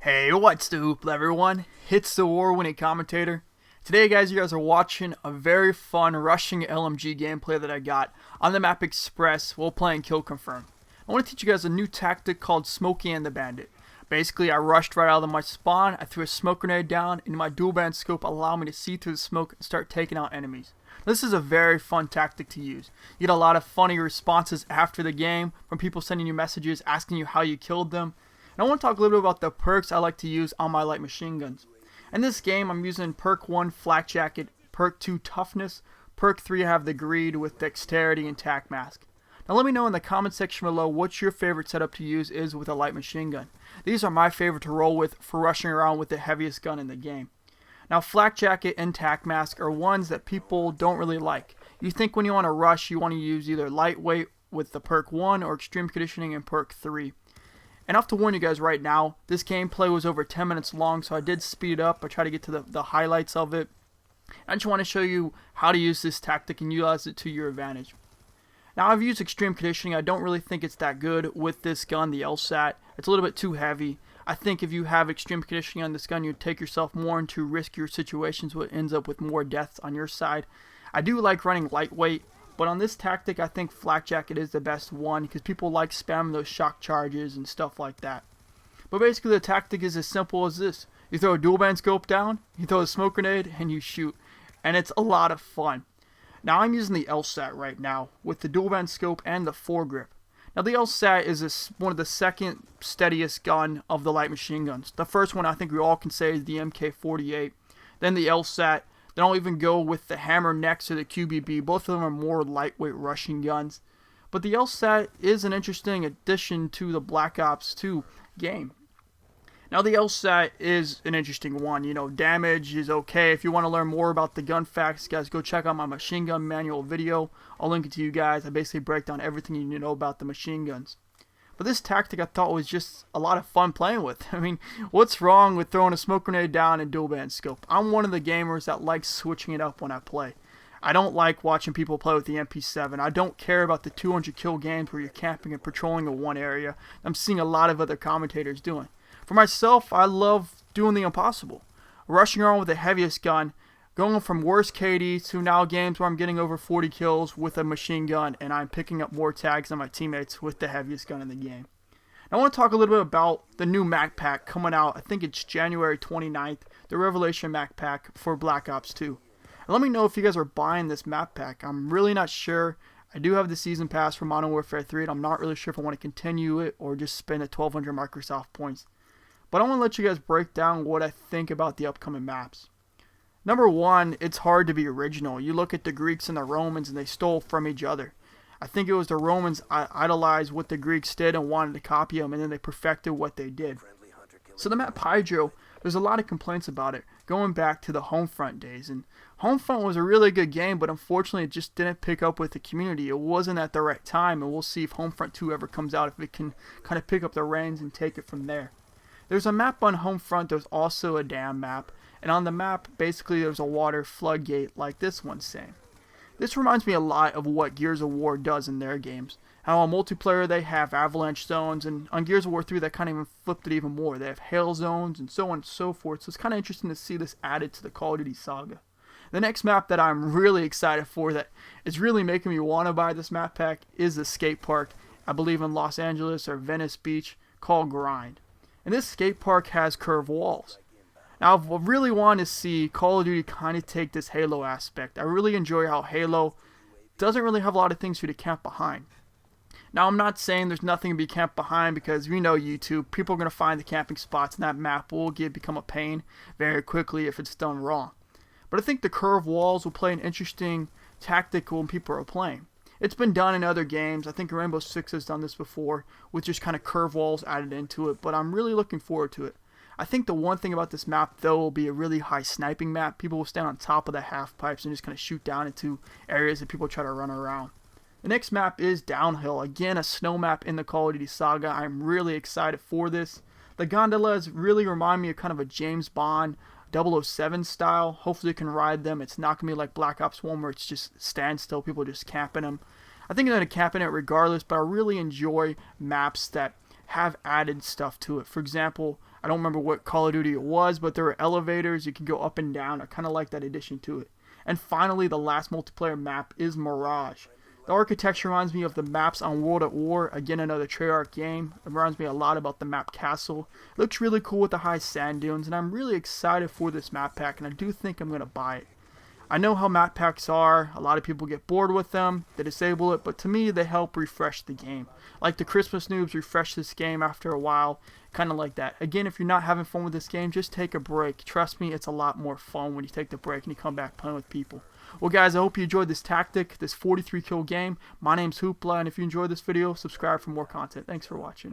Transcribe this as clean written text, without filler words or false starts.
Hey, what's the hoop, everyone? It's the award-winning commentator. Today, guys, you guys are watching a very fun rushing LMG gameplay that I got on the map Express while playing Kill Confirm. I want to teach you guys a new tactic called Smokey and the Bandit. Basically, I rushed right out of my spawn, I threw a smoke grenade down, and my dual band scope allowed me to see through the smoke and start taking out enemies. This is a very fun tactic to use. You get a lot of funny responses after the game from people sending you messages asking you how you killed them. And I want to talk a little bit about the perks I like to use on my light machine guns. In this game, I'm using perk 1 Flak Jacket, perk 2 Toughness, perk 3 I have the Greed with Dexterity and Tac Mask. Now let me know in the comment section below what your favorite setup to use is with a light machine gun. These are my favorite to roll with for rushing around with the heaviest gun in the game. Now Flak Jacket and Tac Mask are ones that people don't really like. You think when you want to rush you want to use either lightweight with the perk 1 or extreme conditioning and perk 3. And I have to warn you guys right now, this gameplay was over 10 minutes long, so I did speed it up. I tried to get to the highlights of it. I just want to show you how to use this tactic and utilize it to your advantage. Now I've used extreme conditioning. I don't really think it's that good with this gun, the LSAT. It's a little bit too heavy. I think if you have extreme conditioning on this gun, you'd take yourself more into riskier situations, what ends up with more deaths on your side. I do like running lightweight, but on this tactic I think Flak Jacket is the best one because people like spamming those shock charges and stuff like that. But basically the tactic is as simple as this. You throw a dual band scope down, you throw a smoke grenade, and you shoot. And it's a lot of fun. Now I'm using the LSAT right now with the dual band scope and the foregrip. Now the LSAT is one of the second steadiest gun of the light machine guns. The first one I think we all can say is the MK48. Then the LSAT. Then I'll even go with the hammer next to the QBB. Both of them are more lightweight rushing guns. But the LSAT is an interesting addition to the Black Ops 2 game. Now the LSAT is an interesting one. You know, damage is okay. If you want to learn more about the gun facts, guys, go check out my machine gun manual video. I'll link it to you guys. I basically break down everything you need to know about the machine guns. But this tactic I thought was just a lot of fun playing with. I mean, what's wrong with throwing a smoke grenade down and dual band scope? I'm one of the gamers that likes switching it up when I play. I don't like watching people play with the MP7. I don't care about the 200 kill games where you're camping and patrolling in one area. I'm seeing a lot of other commentators doing. For myself, I love doing the impossible. Rushing around with the heaviest gun, going from worst KD to now games where I'm getting over 40 kills with a machine gun and I'm picking up more tags than my teammates with the heaviest gun in the game. Now, I want to talk a little bit about the new Mac Pack coming out. I think it's January 29th, the Revelation Mac Pack for Black Ops 2. And let me know if you guys are buying this map pack. I'm really not sure. I do have the season pass for Modern Warfare 3 and I'm not really sure if I want to continue it or just spend the 1200 Microsoft points. But I want to let you guys break down what I think about the upcoming maps. Number one, it's hard to be original. You look at the Greeks and the Romans and they stole from each other. I think it was the Romans idolized what the Greeks did and wanted to copy them, and then they perfected what they did. So the map Hydro, there's a lot of complaints about it, going back to the Homefront days. And Homefront was a really good game, but unfortunately it just didn't pick up with the community. It wasn't at the right time, and we'll see if Homefront 2 ever comes out, if it can kind of pick up the reins and take it from there. There's a map on Homefront, there's also a dam map. And on the map, basically there's a water floodgate like this one's saying. This reminds me a lot of what Gears of War does in their games. How on multiplayer they have avalanche zones, and on Gears of War 3 they kind of even flipped it even more. They have hail zones and so on and so forth. So it's kind of interesting to see this added to the Call of Duty saga. The next map that I'm really excited for, that is really making me want to buy this map pack, is the skate park, I believe in Los Angeles or Venice Beach, called Grind. And this skate park has curved walls. Now, I really want to see Call of Duty kind of take this Halo aspect. I really enjoy how Halo doesn't really have a lot of things for you to camp behind. Now, I'm not saying there's nothing to be camped behind because we know YouTube, people are going to find the camping spots and that map will become a pain very quickly if it's done wrong. But I think the curved walls will play an interesting tactic when people are playing. It's been done in other games. I think Rainbow Six has done this before with just kind of curved walls added into it, but I'm really looking forward to it. I think the one thing about this map, though, will be a really high sniping map. People will stand on top of the half pipes and just kind of shoot down into areas that people try to run around. The next map is Downhill. Again, a snow map in the Call of Duty saga. I'm really excited for this. The gondolas really remind me of kind of a James Bond 007 style. Hopefully you can ride them. It's not going to be like Black Ops 1 where it's just standstill, people just camping them. I think I'm going to camp in it regardless, but I really enjoy maps that have added stuff to it. For example, I don't remember what Call of Duty it was, but there were elevators. You can go up and down. I kind of like that addition to it. And finally, the last multiplayer map is Mirage. The architecture reminds me of the maps on World at War. Again, another Treyarch game. It reminds me a lot about the map Castle. It looks really cool with the high sand dunes, and I'm really excited for this map pack, and I do think I'm going to buy it. I know how map packs are. A lot of people get bored with them. They disable it, but to me, they help refresh the game. Like the Christmas noobs refresh this game after a while. Kind of like that. Again, if you're not having fun with this game, just take a break. Trust me, it's a lot more fun when you take the break and you come back playing with people. Well, guys, I hope you enjoyed this tactic, this 43 kill game. My name's Hoopla, and if you enjoyed this video, subscribe for more content. Thanks for watching.